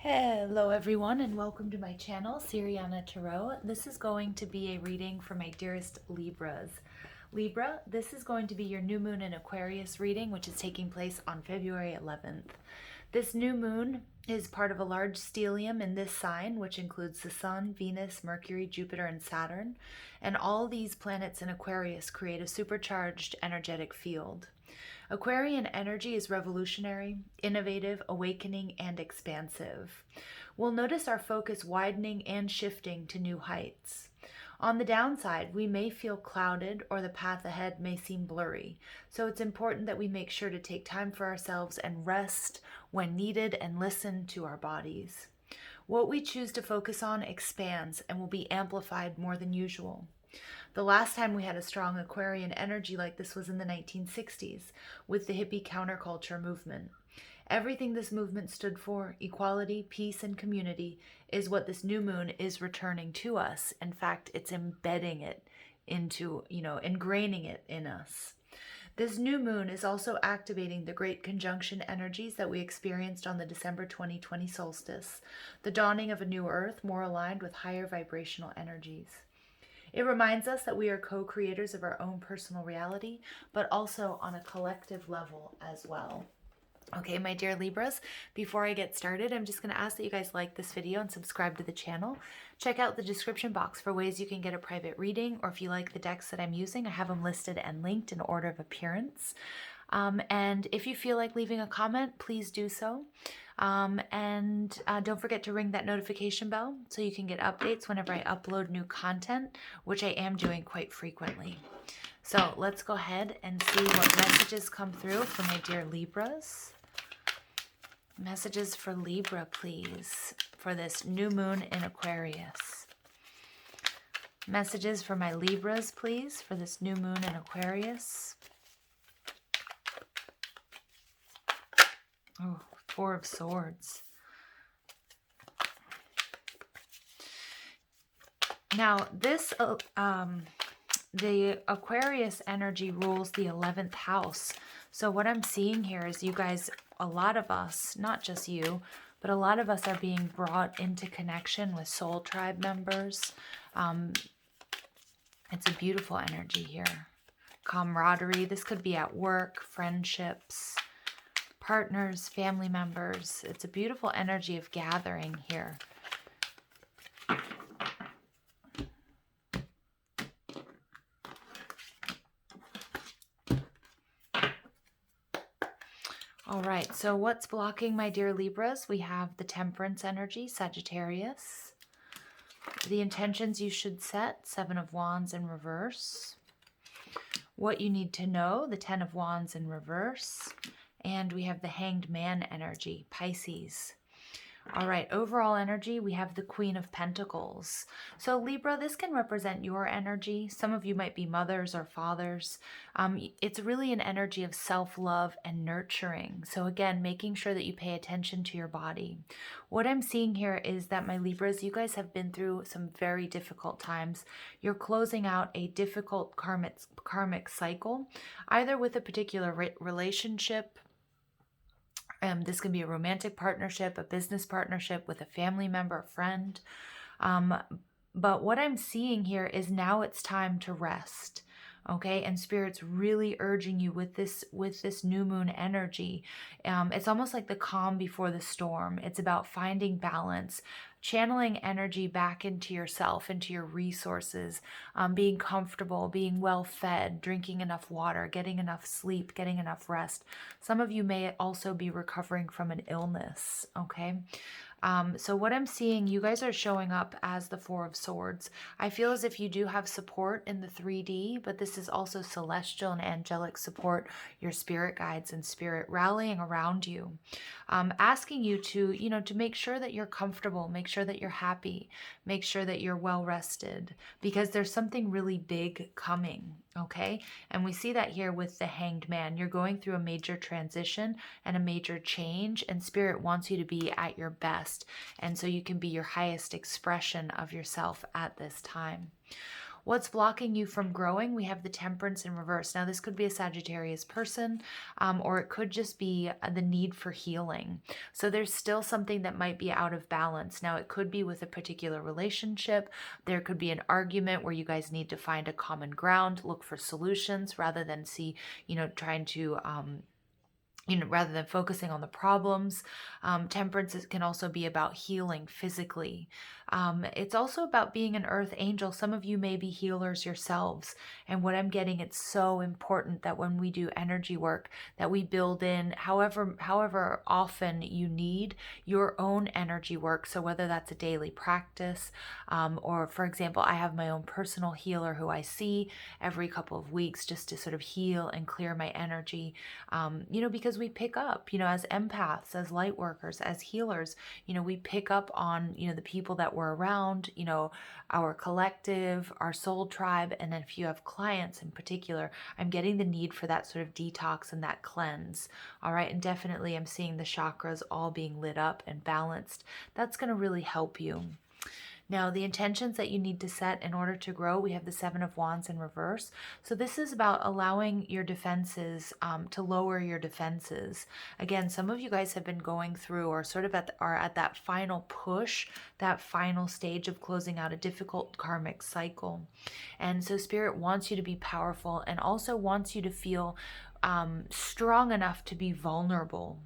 Hello everyone and welcome to my channel, Siriana Tarot. This is going to be a reading for my dearest Libras. Libra, this is going to be your new moon in Aquarius reading, which is taking place on February 11th. This new moon is part of a large stellium in this sign, which includes the Sun, Venus, Mercury, Jupiter, and Saturn. And all these planets in Aquarius create a supercharged energetic field. Aquarian energy is revolutionary, innovative, awakening, and expansive. We'll notice our focus widening and shifting to new heights. On the downside, we may feel clouded or the path ahead may seem blurry, so it's important that we make sure to take time for ourselves and rest when needed and listen to our bodies. What we choose to focus on expands and will be amplified more than usual. The last time we had a strong Aquarian energy like this was in the 1960s with the hippie counterculture movement. Everything this movement stood for, equality, peace, and community, is what this new moon is returning to us. In fact, it's embedding it into, ingraining it in us. This new moon is also activating the great conjunction energies that we experienced on the December 2020 solstice, the dawning of a new earth more aligned with higher vibrational energies. It reminds us that we are co-creators of our own personal reality, but also on a collective level as well. Okay, my dear Libras, before I get started, I'm just going to ask that you guys like this video and subscribe to the channel. Check out the description box for ways you can get a private reading, or if you like the decks that I'm using, I have them listed and linked in order of appearance. And if you feel like leaving a comment, please do so. Don't forget to ring that notification bell so you can get updates whenever I upload new content, which I am doing quite frequently. So let's go ahead and see what messages come through for my dear Libras. Messages for Libra, please, for this new moon in Aquarius. Messages for my Libras, please, for this new moon in Aquarius. Oh, Four of Swords. Now, the Aquarius energy rules the 11th house. So what I'm seeing here is you guys, a lot of us, not just you, but a lot of us are being brought into connection with soul tribe members. It's a beautiful energy here. Camaraderie. This could be at work, friendships, partners, family members. It's a beautiful energy of gathering here. All right, so what's blocking my dear Libras? We have the Temperance energy, Sagittarius. The intentions you should set, Seven of Wands in reverse. What you need to know, the Ten of Wands in reverse. And we have the Hanged Man energy, Pisces. All right, overall energy, we have the Queen of Pentacles. So Libra, this can represent your energy. Some of you might be mothers or fathers. It's really an energy of self-love and nurturing. So again, making sure that you pay attention to your body. What I'm seeing here is that my Libras, you guys have been through some very difficult times. You're closing out a difficult karmic cycle, either with a particular relationship. This can be a romantic partnership, a business partnership with a family member, a friend. But what I'm seeing here is now it's time to rest. Okay, and Spirit's really urging you with this new moon energy. It's almost like the calm before the storm. It's about finding balance, channeling energy back into yourself, into your resources, being comfortable, being well fed, drinking enough water, getting enough sleep, getting enough rest. Some of you may also be recovering from an illness, okay? So what I'm seeing, you guys are showing up as the Four of Swords. I feel as if you do have support in the 3D, but this is also celestial and angelic support, your spirit guides and spirit rallying around you, asking you to make sure that you're comfortable, make sure that you're happy, make sure that you're well rested, because there's something really big coming. Okay, and we see that here with the Hanged Man. You're going through a major transition and a major change, and Spirit wants you to be at your best, and so you can be your highest expression of yourself at this time. What's blocking you from growing? We have the Temperance in reverse. Now, this could be a Sagittarius person, or it could just be the need for healing. So there's still something that might be out of balance. Now, it could be with a particular relationship. There could be an argument where you guys need to find a common ground, look for solutions rather than see, trying to rather than focusing on the problems. Temperance can also be about healing physically. It's also about being an earth angel. Some of you may be healers yourselves. And what I'm getting, it's so important that when we do energy work, that we build in however often you need your own energy work. So whether that's a daily practice, or for example, I have my own personal healer who I see every couple of weeks just to sort of heal and clear my energy, because we pick up, as empaths, as light workers, as healers, we pick up on, the people that we're around, our collective, our soul tribe. And then if you have clients in particular, I'm getting the need for that sort of detox and that cleanse. All right. And definitely I'm seeing the chakras all being lit up and balanced. That's going to really help you. Now, the intentions that you need to set in order to grow, we have the Seven of Wands in reverse. So this is about allowing your defenses to lower your defenses. Again, some of you guys have been going through or sort of are at that final push, that final stage of closing out a difficult karmic cycle. And so Spirit wants you to be powerful and also wants you to feel strong enough to be vulnerable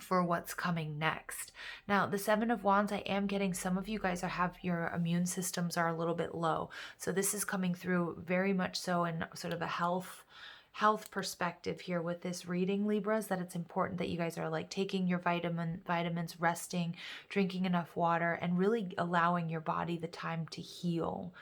for what's coming next. Now, the Seven of Wands, I am getting some of you guys have your immune systems are a little bit low. So this is coming through very much so in sort of a health perspective here with this reading, Libras, that it's important that you guys are like taking your vitamins, resting, drinking enough water, and really allowing your body the time to heal.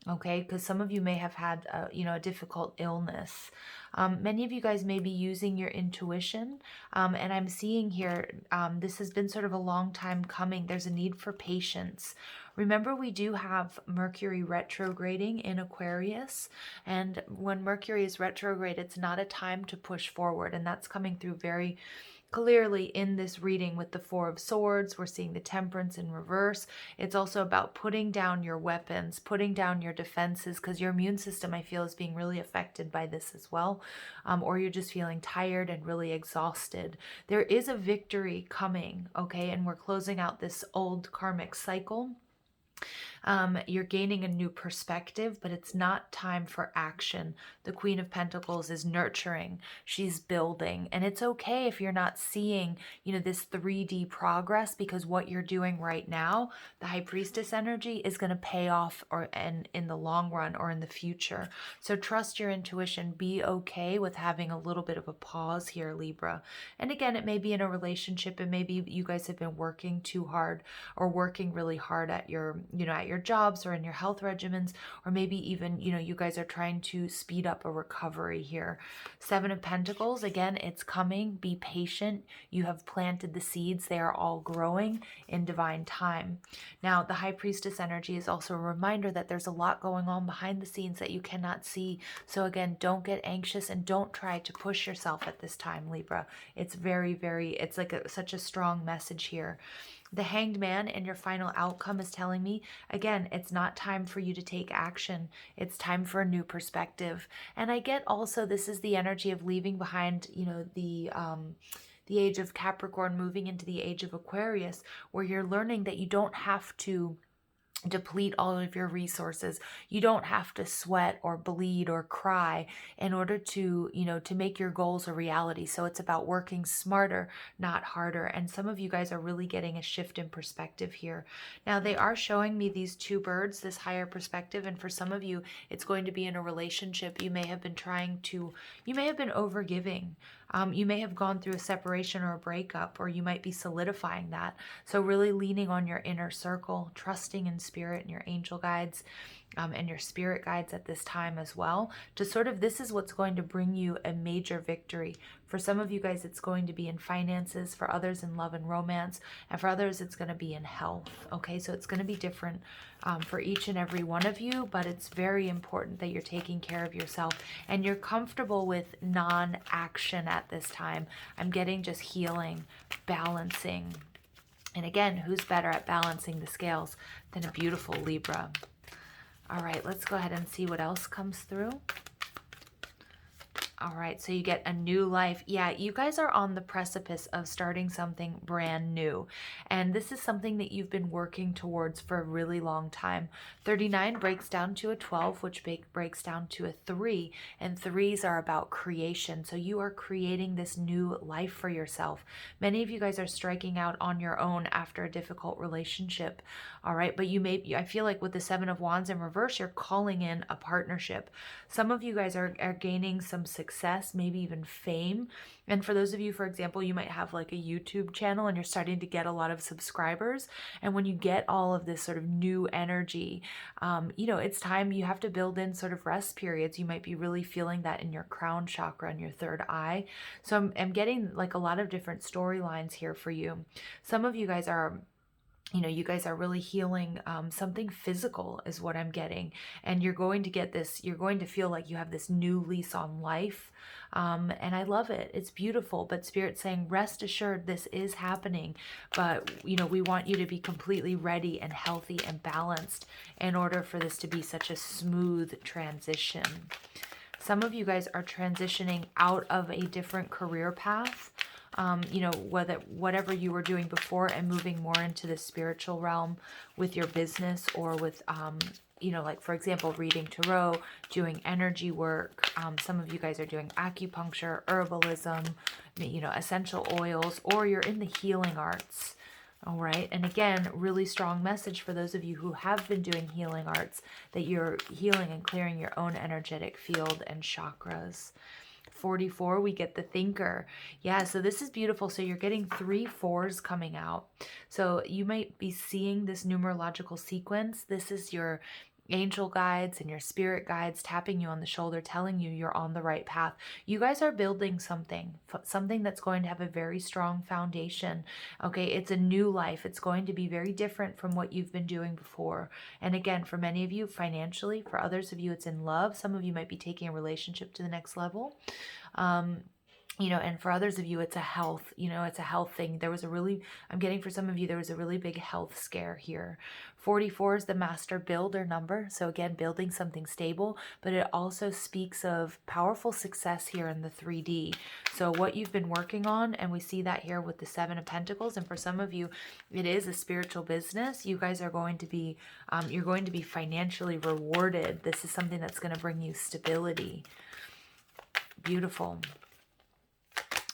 Okay, because some of you may have had a difficult illness. Many of you guys may be using your intuition, and I'm seeing here this has been sort of a long time coming. There's a need for patience. Remember, we do have Mercury retrograding in Aquarius, and when Mercury is retrograde, it's not a time to push forward, and that's coming through very clearly in this reading with the Four of Swords. We're seeing the Temperance in reverse. It's also about putting down your weapons, putting down your defenses, because your immune system, I feel, is being really affected by this as well. Or you're just feeling tired and really exhausted. There is a victory coming, okay? And we're closing out this old karmic cycle. You're gaining a new perspective, but it's not time for action. The Queen of Pentacles is nurturing. She's building. And it's okay if you're not seeing, this 3D progress, because what you're doing right now, the High Priestess energy, is going to pay off in the long run or in the future. So trust your intuition. Be okay with having a little bit of a pause here, Libra. And again, it may be in a relationship, and maybe you guys have been working too hard or working really hard at your jobs or in your health regimens, or maybe even, you guys are trying to speed up a recovery here. Seven of Pentacles, again, it's coming. Be patient. You have planted the seeds. They are all growing in divine time. Now, the High Priestess energy is also a reminder that there's a lot going on behind the scenes that you cannot see. So again, don't get anxious and don't try to push yourself at this time, Libra. It's very, it's like such a strong message here. The Hanged Man and your final outcome is telling me, again, it's not time for you to take action. It's time for a new perspective. And I get also, this is the energy of leaving behind, the age of Capricorn, moving into the age of Aquarius, where you're learning that you don't have to deplete all of your resources. You don't have to sweat or bleed or cry in order to, to make your goals a reality. So it's about working smarter, not harder. And some of you guys are really getting a shift in perspective here. Now, they are showing me these two birds, this higher perspective. And for some of you, it's going to be in a relationship. You may have been overgiving. You may have gone through a separation or a breakup, or you might be solidifying that. So really leaning on your inner circle, trusting in spirit and your angel guides and your spirit guides at this time as well, to sort of, this is what's going to bring you a major victory. For some of you guys, it's going to be in finances, for others in love and romance, and for others, it's going to be in health. Okay, so it's going to be different for each and every one of you, but it's very important that you're taking care of yourself and you're comfortable with non-action at this time. I'm getting just healing, balancing. And again, who's better at balancing the scales than a beautiful Libra? All right, let's go ahead and see what else comes through. All right, so you get a new life. Yeah, you guys are on the precipice of starting something brand new. And this is something that you've been working towards for a really long time. 39 breaks down to a 12, which breaks down to a 3. And 3s are about creation. So you are creating this new life for yourself. Many of you guys are striking out on your own after a difficult relationship. All right, but I feel like with the 7 of Wands in reverse, you're calling in a partnership. Some of you guys are gaining some success, maybe even fame. And for those of you, for example, you might have like a YouTube channel and you're starting to get a lot of subscribers. And when you get all of this sort of new energy, it's time you have to build in sort of rest periods. You might be really feeling that in your crown chakra and your third eye. So I'm getting like a lot of different storylines here for you. Some of you guys are really healing something physical is what I'm getting. And you're going to get this, you're going to feel like you have this new lease on life. And I love it. It's beautiful. But Spirit's saying, rest assured, this is happening. But, we want you to be completely ready and healthy and balanced in order for this to be such a smooth transition. Some of you guys are transitioning out of a different career path. Whatever you were doing before and moving more into the spiritual realm with your business or with, like for example, reading tarot, doing energy work. Some of you guys are doing acupuncture, herbalism, essential oils, or you're in the healing arts. All right. And again, really strong message for those of you who have been doing healing arts, that you're healing and clearing your own energetic field and chakras. 44, we get the thinker. Yeah, so this is beautiful. So you're getting 3 4s coming out. So you might be seeing this numerological sequence. This is your angel guides and your spirit guides tapping you on the shoulder, telling you you're on the right path. You guys are building something that's going to have a very strong foundation. Okay, it's a new life. It's going to be very different from what you've been doing before. And again, for many of you, financially. For others of you, it's in love. Some of you might be taking a relationship to the next level. And for others of you, it's a health, it's a health thing. I'm getting for some of you, there was a really big health scare here. 44 is the master builder number. So again, building something stable, but it also speaks of powerful success here in the 3D. So what you've been working on, and we see that here with the 7 of Pentacles. And for some of you, it is a spiritual business. You guys are going to be, you're going to be financially rewarded. This is something that's going to bring you stability. Beautiful.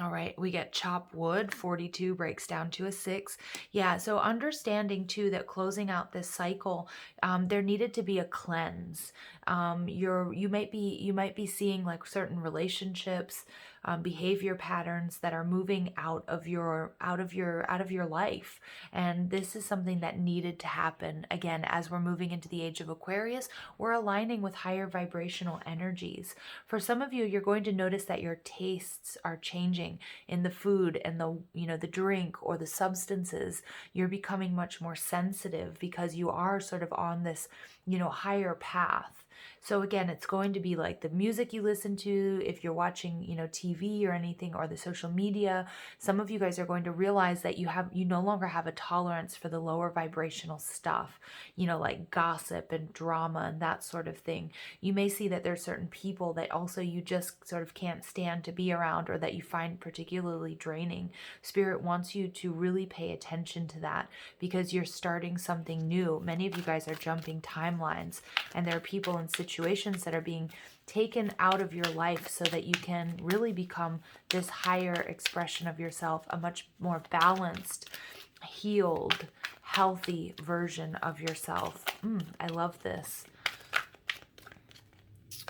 All right, we get chop wood. 42 breaks down to a 6. Yeah, so understanding too that closing out this cycle, there needed to be a cleanse. You might be seeing like certain relationships, behavior patterns that are moving out of your life, and this is something that needed to happen. Again, as we're moving into the age of Aquarius, we're aligning with higher vibrational energies. For some of you, you're going to notice that your tastes are changing in the food and the drink or the substances. You're becoming much more sensitive because you are sort of on this higher path. So again, it's going to be like the music you listen to, if you're watching, TV or anything, or the social media. Some of you guys are going to realize that you no longer have a tolerance for the lower vibrational stuff, like gossip and drama and that sort of thing. You may see that there's certain people that also you just sort of can't stand to be around, or that you find particularly draining. Spirit wants you to really pay attention to that because you're starting something new. Many of you guys are jumping timelines, and there are people in situations that are being taken out of your life so that you can really become this higher expression of yourself, a much more balanced, healed, healthy version of yourself. I love this.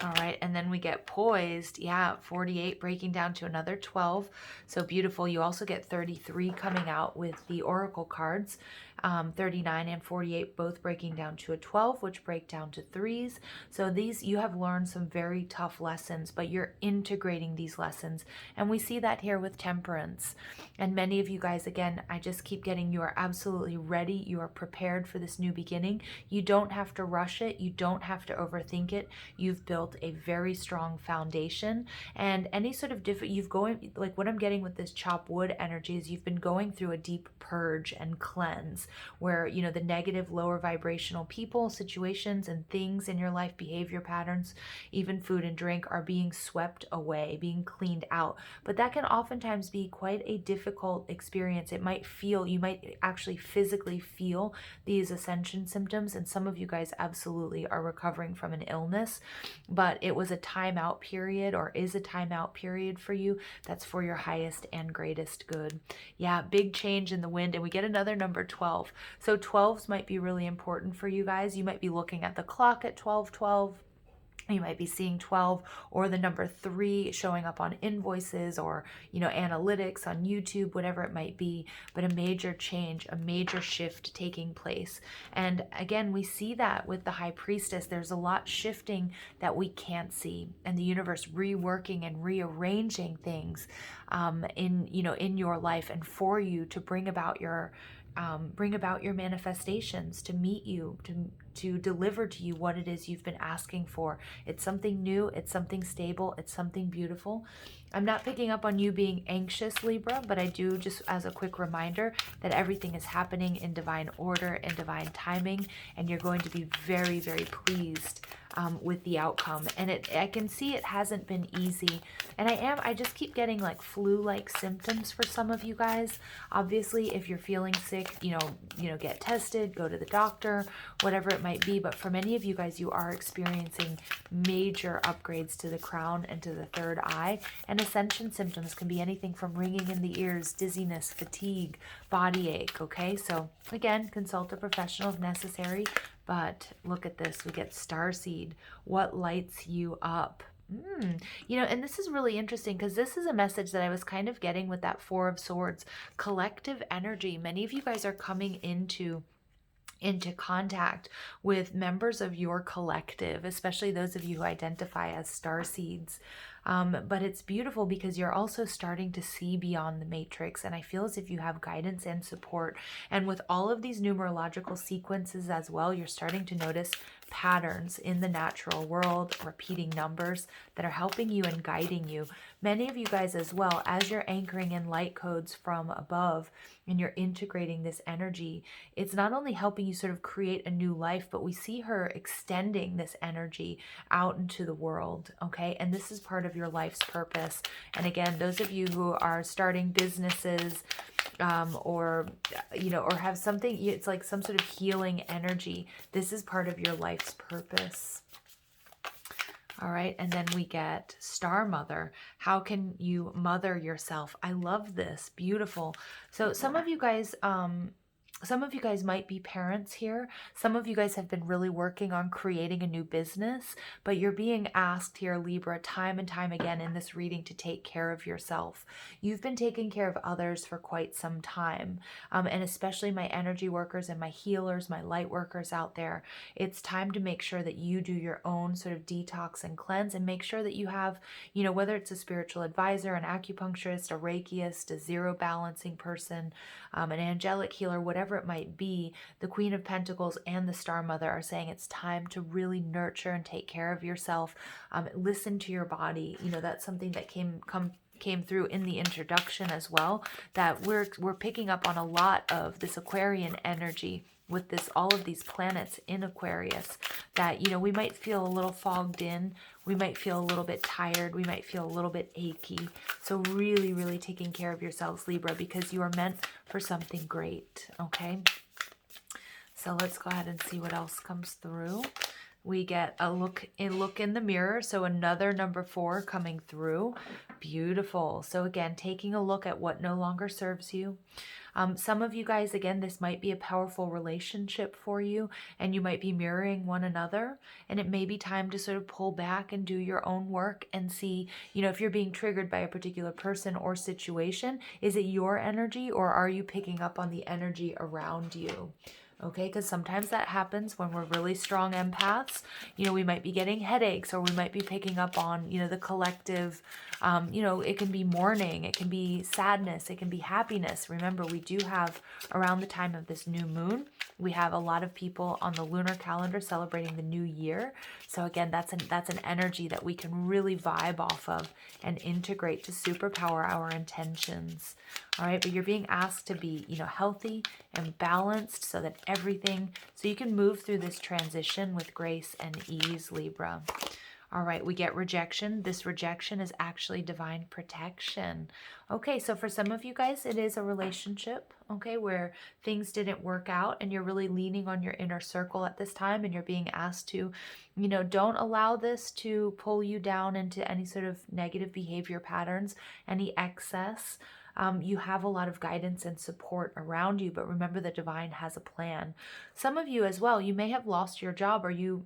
All right, and then we get poised. Yeah, 48 breaking down to another 12. So beautiful. You also get 33 coming out with the oracle cards. 39 and 48 both breaking down to a 12, which break down to 3s. So you have learned some very tough lessons, but you're integrating these lessons. And we see that here with temperance. And many of you guys, again, I just keep getting, you are absolutely ready. You are prepared for this new beginning. You don't have to rush it. You don't have to overthink it. You've built built a very strong foundation, and any sort of like what I'm getting with this chop wood energy is you've been going through a deep purge and cleanse where, you know, the negative, lower vibrational people, situations, and things in your life, behavior patterns, even food and drink, are being swept away, being cleaned out. But that can oftentimes be quite a difficult experience. It might feel, you might actually physically feel these ascension symptoms, and some of you guys absolutely are recovering from an illness, but it was a timeout period, or is a timeout period for you. That's for your highest and greatest good. Yeah, big change in the wind, and we get another number 12. So 12s might be really important for you guys. You might be looking at the clock at 12:12. You might be seeing 12 or the number 3 showing up on invoices or, you know, analytics on YouTube, whatever it might be, but a major change, a major shift taking place. And again, we see that with the High Priestess. There's a lot shifting that we can't see, and the universe reworking and rearranging things in your life and for you to bring about your manifestations, to meet you, to deliver to you what it is you've been asking for. It's something new, it's something stable, it's something beautiful. I'm not picking up on you being anxious, Libra, but I do, just as a quick reminder, that everything is happening in divine order and divine timing, and you're going to be very, very pleased with the outcome. And I can see it hasn't been easy, and I just keep getting like flu-like symptoms for some of you guys. Obviously, if you're feeling sick, you know, get tested, go to the doctor, whatever it might be. But for many of you guys, you are experiencing major upgrades to the crown and to the third eye. And ascension symptoms can be anything from ringing in the ears, dizziness, fatigue, body ache. Okay, so again, consult a professional if necessary. But look at this, we get starseed. What lights you up? You know, and this is really interesting because this is a message that I was kind of getting with that Four of Swords, collective energy. Many of you guys are coming into contact with members of your collective, especially those of you who identify as starseeds. But it's beautiful because you're also starting to see beyond the matrix, and I feel as if you have guidance and support. And with all of these numerological sequences as well, you're starting to notice patterns in the natural world, repeating numbers that are helping you and guiding you. Many of you guys as well, as you're anchoring in light codes from above and you're integrating this energy, it's not only helping you sort of create a new life, but we see her extending this energy out into the world, okay? And this is part of your life's purpose. And again, those of you who are starting businesses, or have something, it's like some sort of healing energy. This is part of your life's purpose. All right, and then we get Star Mother. How can you mother yourself? I love this. Beautiful. So some of you guys might be parents here. Some of you guys have been really working on creating a new business, but you're being asked here, Libra, time and time again in this reading to take care of yourself. You've been taking care of others for quite some time, and especially my energy workers and my healers, my light workers out there. It's time to make sure that you do your own sort of detox and cleanse, and make sure that you have, whether it's a spiritual advisor, an acupuncturist, a Reikiist, a zero balancing person, an angelic healer, whatever it might be. The Queen of Pentacles and the Star Mother are saying it's time to really nurture and take care of yourself. Listen to your body. That's something that came through in the introduction as well, that we're picking up on a lot of this Aquarian energy with all of these planets in Aquarius, that we might feel a little fogged in, we might feel a little bit tired, we might feel a little bit achy. So really, really taking care of yourselves, Libra, because you are meant for something great. Okay, so let's go ahead and see what else comes through. We get a look in the mirror, so another number 4 coming through. Beautiful. So again, taking a look at what no longer serves you. Some of you guys, again, this might be a powerful relationship for you, and you might be mirroring one another, and it may be time to sort of pull back and do your own work and see, if you're being triggered by a particular person or situation, is it your energy, or are you picking up on the energy around you? Okay, because sometimes that happens when we're really strong empaths. We might be getting headaches, or we might be picking up on, the collective, it can be mourning, it can be sadness, it can be happiness. Remember, we we do have, around the time of this new moon, we have a lot of people on the lunar calendar celebrating the new year. So again, that's an energy that we can really vibe off of and integrate to superpower our intentions. All right, but you're being asked to be, healthy and balanced so that so you can move through this transition with grace and ease, Libra. All right, we get rejection. This rejection is actually divine protection. Okay, so for some of you guys, it is a relationship, okay, where things didn't work out and you're really leaning on your inner circle at this time and you're being asked to, don't allow this to pull you down into any sort of negative behavior patterns, any excess. You have a lot of guidance and support around you, but remember the divine has a plan. Some of you as well, you may have lost your job, or you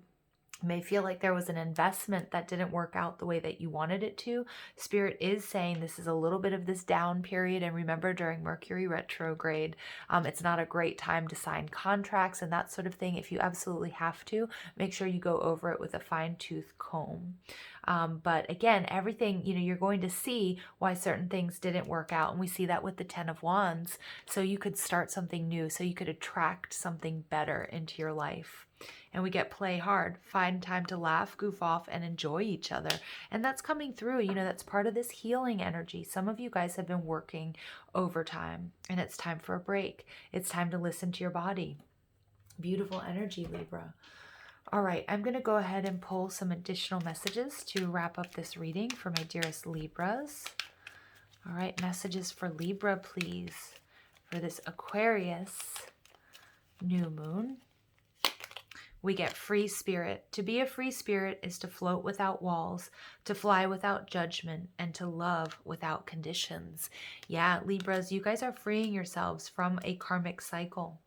may feel like there was an investment that didn't work out the way that you wanted it to. Spirit is saying this is a little bit of this down period. And remember, during Mercury retrograde, it's not a great time to sign contracts and that sort of thing. If you absolutely have to, make sure you go over it with a fine-tooth comb. But again, everything, you're going to see why certain things didn't work out. And we see that with the 10 of Wands. So you could start something new. So you could attract something better into your life. And we get play hard, find time to laugh, goof off, and enjoy each other. And that's coming through, that's part of this healing energy. Some of you guys have been working overtime and it's time for a break. It's time to listen to your body. Beautiful energy, Libra. All right, I'm going to go ahead and pull some additional messages to wrap up this reading for my dearest Libras. All right, messages for Libra, please, for this Aquarius new moon. We get free spirit. To be a free spirit is to float without walls, to fly without judgment, and to love without conditions. Yeah, Libras, you guys are freeing yourselves from a karmic cycle,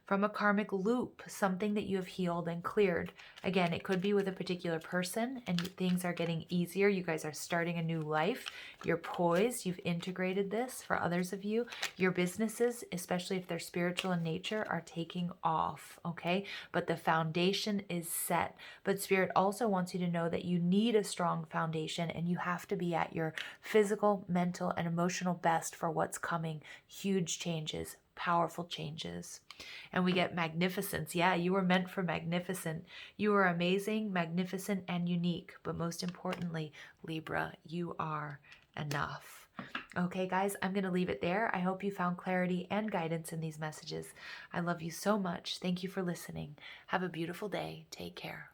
from a karmic loop, something that you have healed and cleared. Again, it could be with a particular person and things are getting easier. You guys are starting a new life. You're poised. You've integrated this. For others of you, your businesses, especially if they're spiritual in nature, are taking off, okay? But the foundation is set. But Spirit also wants you to know that you need a strong foundation and you have to be at your physical, mental, and emotional best for what's coming. Huge changes, powerful changes. And we get magnificence. Yeah, you were meant for magnificent. You are amazing, magnificent, and unique. But most importantly, Libra, you are enough. Okay, guys, I'm going to leave it there. I hope you found clarity and guidance in these messages. I love you so much. Thank you for listening. Have a beautiful day. Take care.